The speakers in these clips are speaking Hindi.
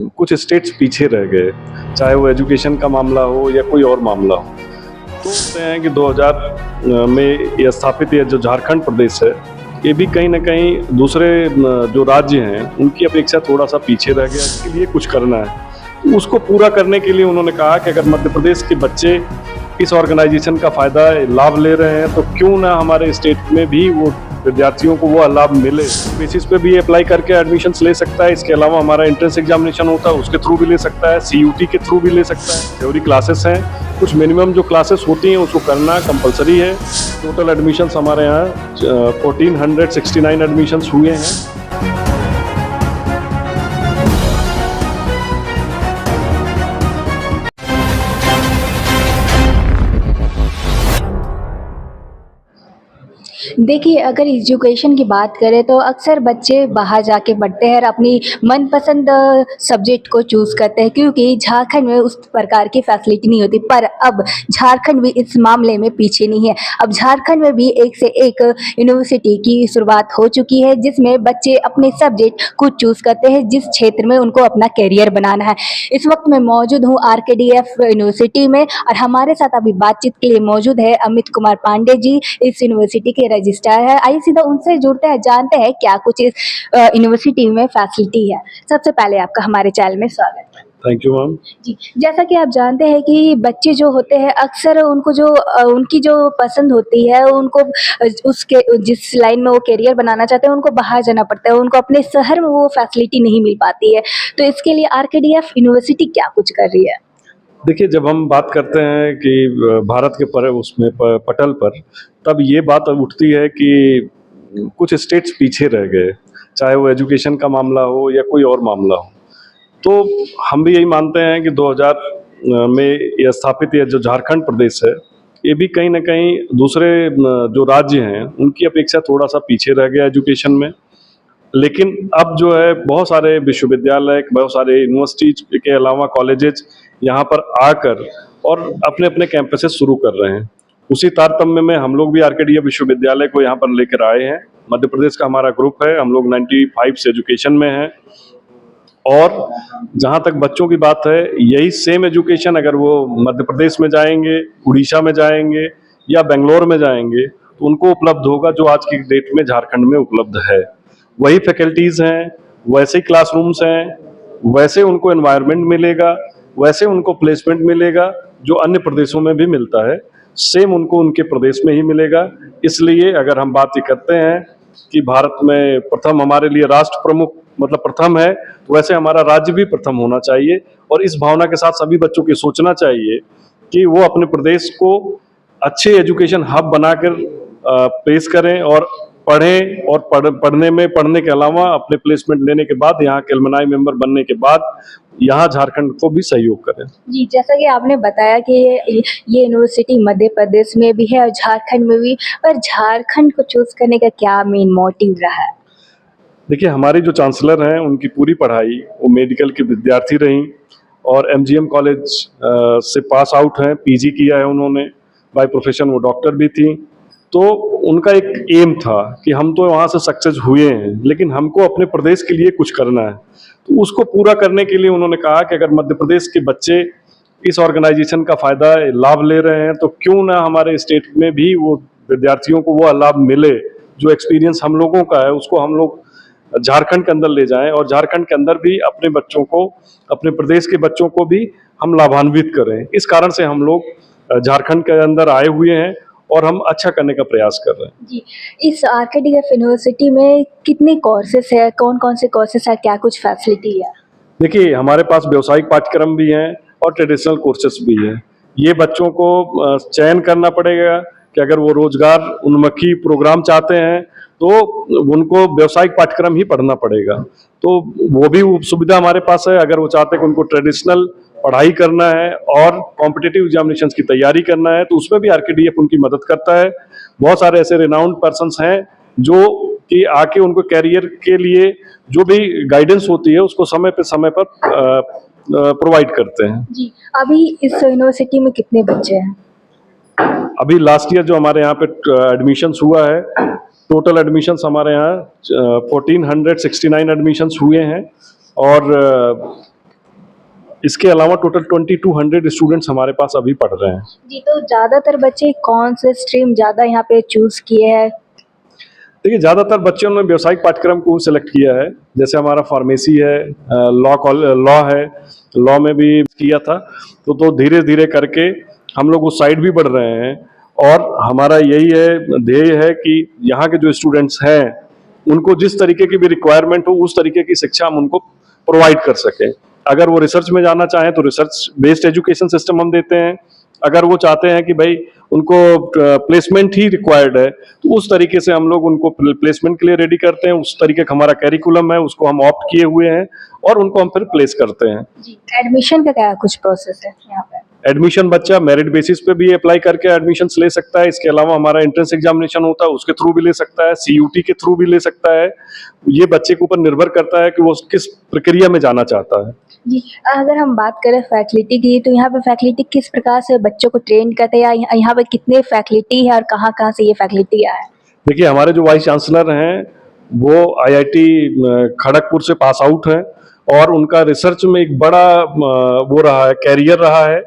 कुछ स्टेट्स पीछे रह गए, चाहे वो एजुकेशन का मामला हो या कोई और मामला हो। तो बोलते हैं कि 2000 में ये स्थापित ये जो झारखंड प्रदेश है, ये भी कहीं न कहीं दूसरे जो राज्य हैं, उनकी अपेक्षा थोड़ा-सा पीछे रह गया। इसके लिए कुछ करना है। तो उसको पूरा करने के लिए उन्होंने कहा कि अगर मध्य प्रदेश के बच्चे इस ऑर्गेनाइजेशन का फ़ायदा लाभ ले रहे हैं, तो क्यों ना हमारे स्टेट में भी वो विद्यार्थियों को वो लाभ मिले। बेसिस पे भी अप्लाई करके एडमिशन्स ले सकता है। इसके अलावा हमारा एंट्रेंस एग्जामिनेशन होता है, उसके थ्रू भी ले सकता है, सीयूटी के थ्रू भी ले सकता है। थ्योरी क्लासेस हैं, कुछ मिनिमम जो क्लासेस होती हैं उसको करना कंपलसरी है। टोटल एडमिशन्स हमारे यहाँ 1469 एडमिशन्स हुए हैं। देखिए, अगर एजुकेशन की बात करें तो अक्सर बच्चे बाहर जाके पढ़ते हैं और अपनी मनपसंद सब्जेक्ट को चूज़ करते हैं क्योंकि झारखंड में उस प्रकार की फैसिलिटी नहीं होती। पर अब झारखंड भी इस मामले में पीछे नहीं है। अब झारखंड में भी एक से एक यूनिवर्सिटी की शुरुआत हो चुकी है जिसमें बच्चे अपने सब्जेक्ट खुद चूज़ करते हैं जिस क्षेत्र में उनको अपना करियर बनाना है। इस वक्त मैं मौजूद हूँ आरकेडीएफ यूनिवर्सिटी में और हमारे साथ अभी बातचीत के लिए मौजूद है अमित कुमार पांडे जी, इस यूनिवर्सिटी के रजिस्ट्रार है। आइए सीधा उनसे जुड़ते हैं, जानते हैं क्या कुछ इस यूनिवर्सिटी में फैसिलिटी है। सबसे पहले आपका हमारे चैनल में स्वागत है। Thank you ma'am. जी, जैसा कि आप जानते हैं कि बच्चे जो होते हैं अक्सर उनको जो उनकी जो पसंद होती है उनको उसके जिस लाइन में वो करियर बनाना चाहते हैं उनको बाहर जाना पड़ता है, उनको अपने शहर में वो फैसिलिटी नहीं मिल पाती है। तो इसके लिए आरकेडीएफ यूनिवर्सिटी क्या कुछ कर रही है? देखिए, जब हम बात करते हैं कि भारत के पटल पर, तब ये बात उठती है कि कुछ स्टेट्स पीछे रह गए, चाहे वो एजुकेशन का मामला हो या कोई और मामला हो। तो हम भी यही मानते हैं कि 2000 में ये स्थापित ये जो झारखंड प्रदेश है, ये भी कहीं न कहीं दूसरे जो राज्य हैं, उनकी अपेक्षा थोड़ा-सा पीछे रह गया एजुकेशन में। लेकिन अब जो है बहुत सारे विश्वविद्यालय, बहुत सारे यूनिवर्सिटीज़ के अलावा कॉलेजेस यहाँ पर आकर और अपने-अपने कैंपसेस शुरू कर रहे हैं। उसी तारतम्य में हम लोग भी आरकेडीएफ विश्वविद्यालय को यहाँ पर लेकर आए हैं। मध्य प्रदेश का हमारा ग्रुप है, हम लोग 95 से एजुकेशन में हैं। और जहाँ तक बच्चों की बात है, यही सेम एजुकेशन अगर वो मध्य प्रदेश में जाएँगे, उड़ीसा में जाएँगे या बैंगलोर में जाएँगे, तो उनको उपलब्ध होगा जो आज की डेट में झारखंड में उपलब्ध है। वही फैकल्टीज़ हैं, वैसे ही क्लासरूम्स हैं, वैसे उनको एनवायरनमेंट मिलेगा, वैसे उनको प्लेसमेंट मिलेगा जो अन्य प्रदेशों में भी मिलता है, सेम उनको उनके प्रदेश में ही मिलेगा। इसलिए अगर हम बात ये करते हैं कि भारत में प्रथम हमारे लिए राष्ट्र प्रमुख मतलब प्रथम है, तो वैसे हमारा राज्य भी प्रथम होना चाहिए और इस भावना के साथ सभी बच्चों को सोचना चाहिए कि वो अपने प्रदेश को अच्छे एजुकेशन हब बनाकर पेश करें और पढ़ें और पढ़ने के अलावा अपने प्लेसमेंट लेने के बाद यहाँ के एलुमनाई मेंबर बनने के बाद यहाँ झारखंड को भी सहयोग करें। जी, जैसा कि आपने बताया कि ये यूनिवर्सिटी मध्य प्रदेश में भी है और झारखंड में भी, पर झारखंड को चूज़ करने का क्या मेन मोटिव रहा है? देखिए, हमारी जो चांसलर हैं उनकी पूरी पढ़ाई वो मेडिकल की विद्यार्थी रहीं और एमजीएम कॉलेज से पास आउट हैं, पीजी किया है उन्होंने, बाय प्रोफेशन वो डॉक्टर भी थी। तो उनका एक एम था कि हम तो वहाँ से सक्सेस हुए हैं, लेकिन हमको अपने प्रदेश के लिए कुछ करना है। तो उसको पूरा करने के लिए उन्होंने कहा कि अगर मध्य प्रदेश के बच्चे इस ऑर्गेनाइजेशन का फ़ायदा लाभ ले रहे हैं, तो क्यों ना हमारे स्टेट में भी वो विद्यार्थियों को वो लाभ मिले, जो एक्सपीरियंस हम लोगों का है उसको हम लोग झारखंड के अंदर ले जाएं और झारखंड के अंदर भी अपने बच्चों को, अपने प्रदेश के बच्चों को भी हम लाभान्वित करें। इस कारण से हम लोग झारखंड के अंदर आए हुए हैं और हम अच्छा करने का प्रयास कर रहे हैं। जी, इस आरकेडीएफ यूनिवर्सिटी में कितने कोर्सेस है, कौन-कौन से कोर्सेस है, क्या कुछ फैसिलिटी है? देखिए, हमारे पास व्यावसायिक पाठ्यक्रम भी हैं और ट्रेडिशनल कोर्सेस भी हैं। ये बच्चों को चयन करना पड़ेगा कि अगर वो रोजगार उन्मुखी प्रोग्राम चाहते हैं, तो उनको व्यावसायिक पाठ्यक्रम ही पढ़ना पड़ेगा। तो वो भी सुविधा हमारे पास है। अगर वो चाहते हैं कि उनको ट्रेडिशनल पढ़ाई करना है और कॉम्पिटिटिव एग्जामिनेशंस की तैयारी करना है, तो उसमें भी आरकेडीएफ उनकी मदद करता है। बहुत सारे ऐसे रिनाउंड पर्सन्स हैं जो कि आके उनको कैरियर के लिए जो भी गाइडेंस होती है उसको समय पर प्रोवाइड करते हैं। जी, अभी इस यूनिवर्सिटी में कितने बच्चे हैं? अभी लास्ट ईयर जो हमारे यहाँ पे एडमिशन्स हुआ है, टोटल एडमिशन्स हमारे यहाँ 1469 एडमिशन्स हुए हैं और इसके अलावा टोटल 2200 स्टूडेंट्स हमारे पास अभी पढ़ रहे हैं। जी, तो ज़्यादातर बच्चे कौन से स्ट्रीम ज़्यादा यहाँ पे चूज़ किए हैं? देखिए, ज़्यादातर बच्चों ने व्यावसायिक पाठ्यक्रम को सेलेक्ट किया है। जैसे हमारा फार्मेसी है, लॉ है, लॉ में भी किया था। तो धीरे धीरे करके हम लोग उस साइड भी बढ़ रहे हैं। और हमारा यही है, ध्येय है कि यहाँ के जो स्टूडेंट्स हैं उनको जिस तरीके की भी रिक्वायरमेंट हो उस तरीके की शिक्षा हम उनको प्रोवाइड कर सकें। अगर वो रिसर्च में जाना चाहें तो रिसर्च बेस्ड एजुकेशन सिस्टम हम देते हैं। अगर वो चाहते हैं कि भाई उनको प्लेसमेंट ही रिक्वायर्ड है तो उस तरीके से हम लोग उनको प्लेसमेंट के लिए रेडी करते हैं। उस तरीके का हमारा कैरिकुलम है, उसको हम ऑप्ट किए हुए हैं और उनको हम फिर प्लेस करते हैं। जी, एडमिशन का क्या कुछ प्रोसेस है यहाँ पे? एडमिशन बच्चा मेरिट बेसिस पे भी अप्लाई करके एडमिशन्स ले सकता है। इसके अलावा हमारा एंट्रेंस एग्जामिनेशन होता है, उसके थ्रू भी ले सकता है, सीयूटी के थ्रू भी ले सकता है। ये बच्चे के ऊपर निर्भर करता है कि वो किस प्रक्रिया में जाना चाहता है। जी, अगर हम बात करें फैकल्टी की, तो यहाँ पे फैकल्टी किस प्रकार से बच्चों को ट्रेन करते हैं, या यहाँ पे कितने फैकल्टी है और कहाँ-कहाँ से ये फैकल्टी आया है? देखिए, हमारे जो वाइस चांसलर हैं वो आईआईटी खड़गपुर से पास आउट हैं और उनका रिसर्च में एक बड़ा वो रहा है, कैरियर रहा है।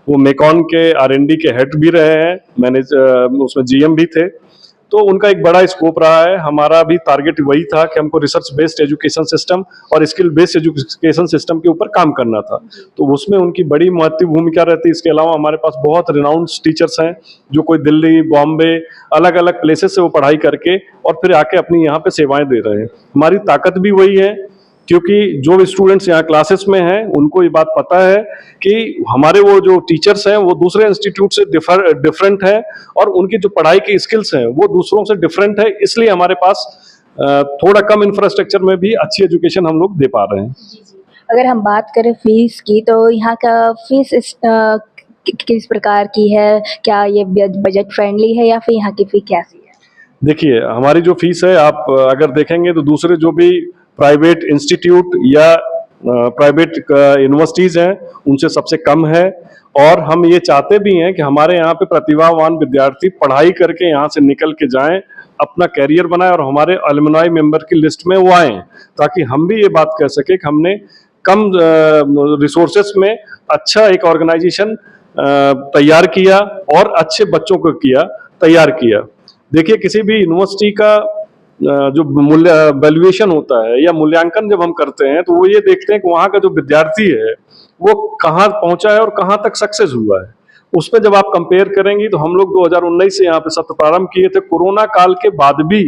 वो मेकॉन के आर&डी के हेड भी रहे हैं, मैनेज उसमें जीएम भी थे। तो उनका एक बड़ा स्कोप रहा है। हमारा भी टारगेट वही था कि हमको रिसर्च बेस्ड एजुकेशन सिस्टम और स्किल बेस्ड एजुकेशन सिस्टम के ऊपर काम करना था। तो उसमें उनकी बड़ी महत्वपूर्ण भूमिका रहती है। इसके अलावा हमारे पास बहुत रिनाउंड टीचर्स हैं जो कोई दिल्ली, बॉम्बे, अलग अलग प्लेसेस से वो पढ़ाई करके और फिर आके अपनी यहाँ पे सेवाएं दे रहे हैं। हमारी ताकत भी वही है, क्योंकि जो भी स्टूडेंट्स यहाँ क्लासेस में हैं उनको ये बात पता है कि हमारे वो जो टीचर्स हैं वो दूसरे इंस्टीट्यूट से डिफरेंट हैं और उनकी जो पढ़ाई की स्किल्स हैं वो दूसरों से डिफरेंट है। इसलिए हमारे पास थोड़ा कम इंफ्रास्ट्रक्चर में भी अच्छी एजुकेशन हम लोग दे पा रहे हैं। जी, जी। अगर हम बात करें फीस की, तो यहाँ का फीस किस प्रकार की है? क्या ये बजट फ्रेंडली है या फिर यहाँ की फी कैसी है? देखिए, हमारी जो फीस है आप अगर देखेंगे तो दूसरे जो भी प्राइवेट इंस्टीट्यूट या प्राइवेट यूनिवर्सिटीज़ हैं उनसे सबसे कम है। और हम ये चाहते भी हैं कि हमारे यहाँ पे प्रतिभावान विद्यार्थी पढ़ाई करके यहाँ से निकल के जाएं, अपना कैरियर बनाएं और हमारे अलुमनाई मेंबर की लिस्ट में वो आएँ, ताकि हम भी ये बात कह सकें कि हमने कम रिसोर्सेस में अच्छा एक ऑर्गेनाइजेशन तैयार किया और अच्छे बच्चों को तैयार किया। देखिए, किसी भी यूनिवर्सिटी का जो मूल्य वैल्यूएशन होता है या मूल्यांकन जब हम करते हैं तो वो ये देखते हैं कि वहाँ का जो विद्यार्थी है वो कहाँ पहुंचा है और कहाँ तक सक्सेस हुआ है। उसमें जब आप कंपेयर करेंगी तो हम लोग 2019 से यहाँ पे सत्र प्रारंभ किए थे। कोरोना काल के बाद भी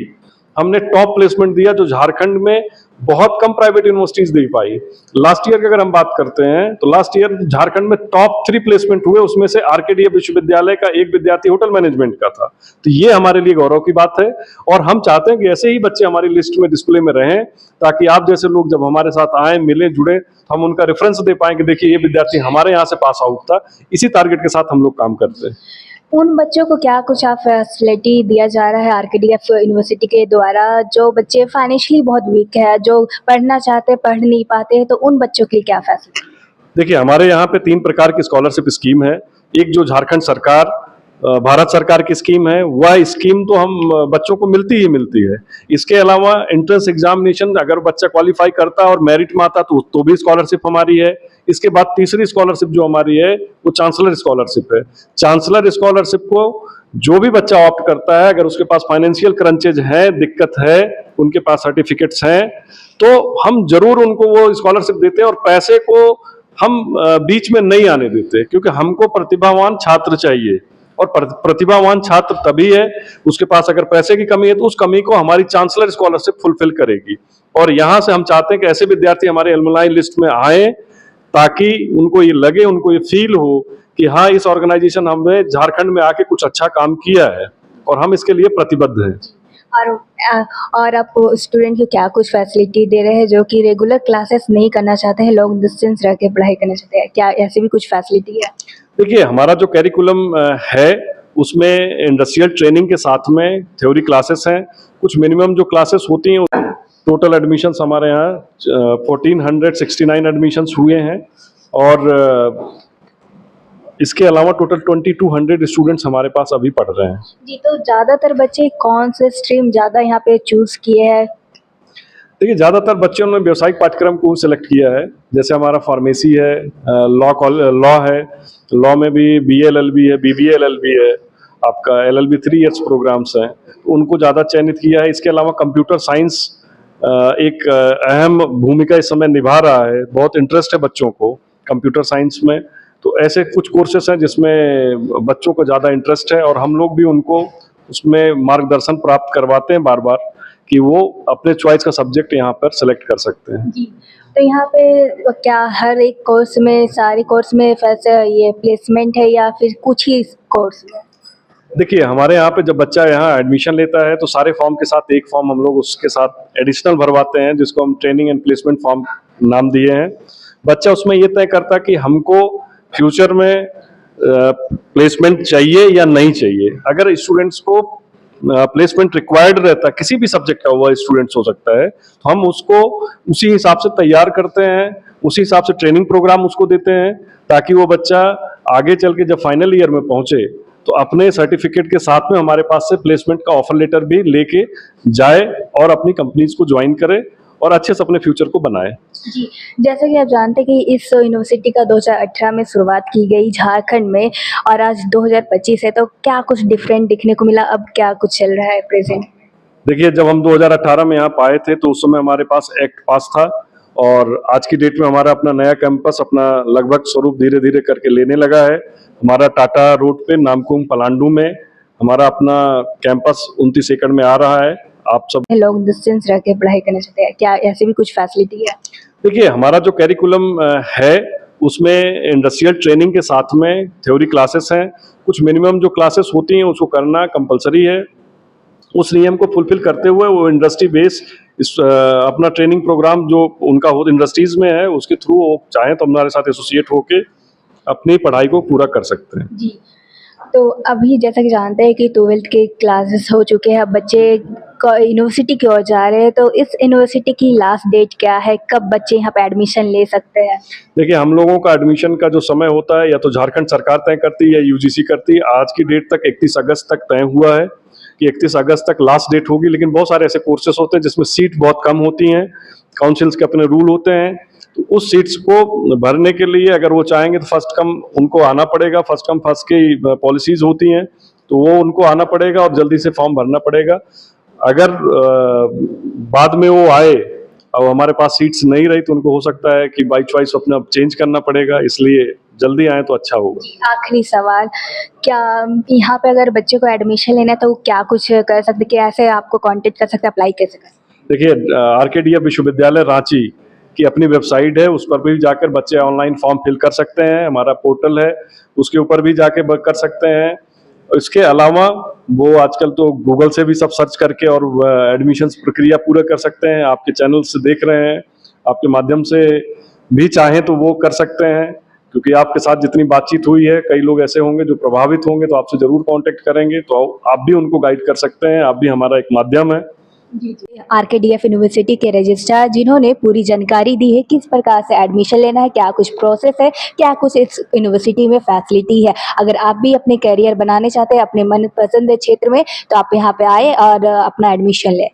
हमने टॉप प्लेसमेंट दिया, जो झारखंड में बहुत कम प्राइवेट यूनिवर्सिटीज दे पाई। लास्ट ईयर की अगर हम बात करते हैं तो लास्ट ईयर झारखंड में टॉप 3 प्लेसमेंट हुए, उसमें से आरकेडीएफ विश्वविद्यालय का एक विद्यार्थी होटल मैनेजमेंट का था। तो ये हमारे लिए गौरव की बात है और हम चाहते हैं कि ऐसे ही बच्चे हमारी लिस्ट में डिस्प्ले में रहें, ताकि आप जैसे लोग जब हमारे साथ आए, मिले, जुड़े, हम उनका रेफरेंस दे पाएं कि देखिए ये विद्यार्थी हमारे यहाँ से पास आउट था। इसी टारगेट के साथ हम लोग काम करते हैं। उन बच्चों को क्या कुछ आप फैसिलिटी दिया जा रहा है आरकेडीएफ यूनिवर्सिटी के द्वारा, जो बच्चे फाइनेंशियली बहुत वीक है, जो पढ़ना चाहते हैं पढ़ नहीं पाते हैं, तो उन बच्चों के लिए क्या फैसिलिटी? देखिए, हमारे यहाँ पे 3 प्रकार की स्कॉलरशिप स्कीम है। एक जो झारखंड सरकार, भारत सरकार की स्कीम है, वह स्कीम तो हम बच्चों को मिलती ही मिलती है। इसके अलावा एंट्रेंस एग्जामिनेशन अगर बच्चा क्वालिफाई करता है और मेरिट में आता तो भी स्कॉलरशिप हमारी है। इसके बाद तीसरी स्कॉलरशिप जो हमारी है वो चांसलर स्कॉलरशिप है। चांसलर स्कॉलरशिप को जो भी बच्चा ऑप्ट करता है, अगर उसके पास फाइनेंशियल क्रंचेज है, दिक्कत है, उनके पास सर्टिफिकेट्स हैं, तो हम जरूर उनको वो स्कॉलरशिप देते हैं और पैसे को हम बीच में नहीं आने देते, क्योंकि हमको प्रतिभावान छात्र चाहिए और प्रतिभावान छात्र तभी है, उसके पास अगर पैसे की कमी है तो उस कमी को हमारी चांसलर स्कॉलरशिप फुलफिल करेगी। और यहाँ से हम चाहते हैं कि ऐसे विद्यार्थी हमारे अलुमनाई लिस्ट में आए, ताकि उनको ये लगे, उनको ये फील हो कि हाँ, इस ऑर्गेनाइजेशन हमने झारखंड में आके कुछ अच्छा काम किया है और हम इसके लिए प्रतिबद्ध हैं। और आप स्टूडेंट को क्या कुछ फैसिलिटी दे रहे हैं जो कि रेगुलर क्लासेस नहीं करना चाहते हैं, लॉन्ग डिस्टेंस रह के पढ़ाई करना चाहते हैं, क्या ऐसी भी कुछ फैसिलिटी है? देखिए, हमारा जो कैरिकुलम है उसमें इंडस्ट्रियल ट्रेनिंग के साथ में थ्योरी क्लासेस हैं। कुछ मिनिमम जो क्लासेस होती हैं, टोटल एडमिशन्स हमारे यहाँ 1469 एडमिशन्स हुए हैं और इसके अलावा टोटल 2200 स्टूडेंट्स हमारे पास अभी पढ़ रहे हैं। जी, तो ज़्यादातर बच्चे कौन से स्ट्रीम ज़्यादा यहाँ पे चूज़ किए हैं? देखिए ज़्यादातर बच्चों ने व्यावसायिक पाठ्यक्रम को सिलेक्ट किया है। जैसे हमारा फार्मेसी है, लॉ है, लॉ में भी बीए एलएलबी है, बीबीए एलएलबी है, आपका एलएलबी 3 इयर्स प्रोग्राम्स हैं, तो उनको ज़्यादा चयनित किया है। इसके अलावा कंप्यूटर साइंस एक अहम भूमिका इस समय निभा रहा है। बहुत इंटरेस्ट है बच्चों को कंप्यूटर साइंस में, तो ऐसे कुछ कोर्सेस हैं जिसमें बच्चों को ज़्यादा इंटरेस्ट है और हम लोग भी उनको उसमें मार्गदर्शन प्राप्त करवाते हैं बार बार कि वो अपने चॉइस का सब्जेक्ट यहाँ पर सेलेक्ट कर सकते हैं। जी। तो यहाँ पे क्या हर एक कोर्स में, सारे कोर्स में वैसे ये प्लेसमेंट है या फिर कुछ ही कोर्स में? देखिए हमारे यहाँ पे जब बच्चा यहाँ एडमिशन लेता है तो सारे फॉर्म के साथ एक फॉर्म हम लोग उसके साथ एडिशनल भरवाते हैं, जिसको हम ट्रेनिंग एंड प्लेसमेंट फॉर्म नाम दिए हैं। बच्चा उसमें ये तय करता कि हमको फ्यूचर में प्लेसमेंट चाहिए या नहीं चाहिए। अगर स्टूडेंट्स को प्लेसमेंट रिक्वायर्ड रहता है, किसी भी सब्जेक्ट का हुआ स्टूडेंट्स हो सकता है, तो हम उसको उसी हिसाब से तैयार करते हैं, उसी हिसाब से ट्रेनिंग प्रोग्राम उसको देते हैं, ताकि वो बच्चा आगे चल के जब फाइनल ईयर में पहुंचे तो अपने सर्टिफिकेट के साथ में हमारे पास से प्लेसमेंट का ऑफर लेटर भी लेके जाए और अपनी कंपनीज को ज्वाइन करे और अच्छे से अपने फ्यूचर को बनाए। जी, जैसा कि आप जानते हैं कि इस यूनिवर्सिटी का 2018 में शुरुआत की गई झारखंड में और आज 2025 है, तो क्या कुछ डिफरेंट दिखने को मिला? अब क्या कुछ चल रहा है प्रेज़ेंट? देखिए जब हम 2018 में यहाँ आए थे तो उस समय हमारे पास एक्ट पास था और आज की डेट में हमारा अपना नया कैंपस अपना लगभग स्वरूप धीरे धीरे करके लेने लगा है। हमारा टाटा रोड पे नामकुम पलांडू में हमारा अपना कैंपस 29 एकड़ में आ रहा है। आप सब लोग डिस्टेंस रह के पढ़ाई करना चाहते हैं, क्या ऐसी भी कुछ फैसिलिटी है? देखिए हमारा जो कैरिकुलम है उसमें इंडस्ट्रियल ट्रेनिंग के साथ में थ्योरी क्लासेस हैं। कुछ मिनिमम जो क्लासेस होती हैं उसको करना कंपलसरी है। उस नियम को फुलफिल करते हुए वो इंडस्ट्री बेस अपना ट्रेनिंग प्रोग्राम जो उनका हो इंडस्ट्रीज में है उसके थ्रू वो चाहें तो हमारे साथ एसोसिएट होके अपनी पढ़ाई को पूरा कर सकते हैं। जी। तो अभी जैसा कि जानते हैं कि 12th के क्लासेस हो चुके हैं, अब बच्चे यूनिवर्सिटी की ओर जा रहे हैं, तो इस यूनिवर्सिटी की लास्ट डेट क्या है? कब बच्चे यहाँ पे एडमिशन ले सकते हैं? देखिए हम लोगों का एडमिशन का जो समय होता है या तो झारखंड सरकार तय करती है या यूजीसी करती है। आज की डेट तक 31 अगस्त तक तय हुआ है कि 31 अगस्त तक लास्ट डेट होगी, लेकिन बहुत सारे ऐसे कोर्सेस होते हैं जिसमें सीट बहुत कम होती हैं, काउंसिल्स के अपने रूल होते हैं, तो उस सीट्स को भरने के लिए अगर वो चाहेंगे तो फर्स्ट कम उनको आना पड़ेगा। फर्स्ट कम फर्स्ट की पॉलिसीज होती हैं तो वो उनको आना पड़ेगा और जल्दी से फॉर्म भरना पड़ेगा। अगर बाद में वो आए और हमारे पास सीट्स नहीं रही तो उनको हो सकता है कि बाई चॉइस अपना चेंज करना पड़ेगा, इसलिए जल्दी आए तो अच्छा होगा। आखिरी सवाल, क्या यहाँ पे अगर बच्चे को एडमिशन लेना है तो क्या कुछ कर सकते, कैसे आपको कांटेक्ट कर सकते हैं, अप्लाई कैसे कर सकते? देखिए आरकेडीएफ विश्वविद्यालय रांची की अपनी वेबसाइट है, उस पर भी जाकर बच्चे ऑनलाइन फॉर्म फिल कर सकते हैं। हमारा पोर्टल है उसके ऊपर भी जाके कर सकते हैं। इसके अलावा वो आजकल तो गूगल से भी सब सर्च करके और एडमिशन्स प्रक्रिया पूरा कर सकते हैं। आपके चैनल से देख रहे हैं, आपके माध्यम से भी चाहें तो वो कर सकते हैं, क्योंकि आपके साथ जितनी बातचीत हुई है कई लोग ऐसे होंगे जो प्रभावित होंगे तो आपसे जरूर कांटेक्ट करेंगे, तो आप भी उनको गाइड कर सकते हैं। आप भी हमारा एक माध्यम है। जी जी। आरकेडीएफ यूनिवर्सिटी के रजिस्ट्रार जिन्होंने पूरी जानकारी दी है किस प्रकार से एडमिशन लेना है, क्या कुछ प्रोसेस है, क्या कुछ इस यूनिवर्सिटी में फैसिलिटी है। अगर आप भी अपने करियर बनाने चाहते हैं अपने मनपसंद क्षेत्र में तो आप यहाँ पे आए और अपना एडमिशन लें।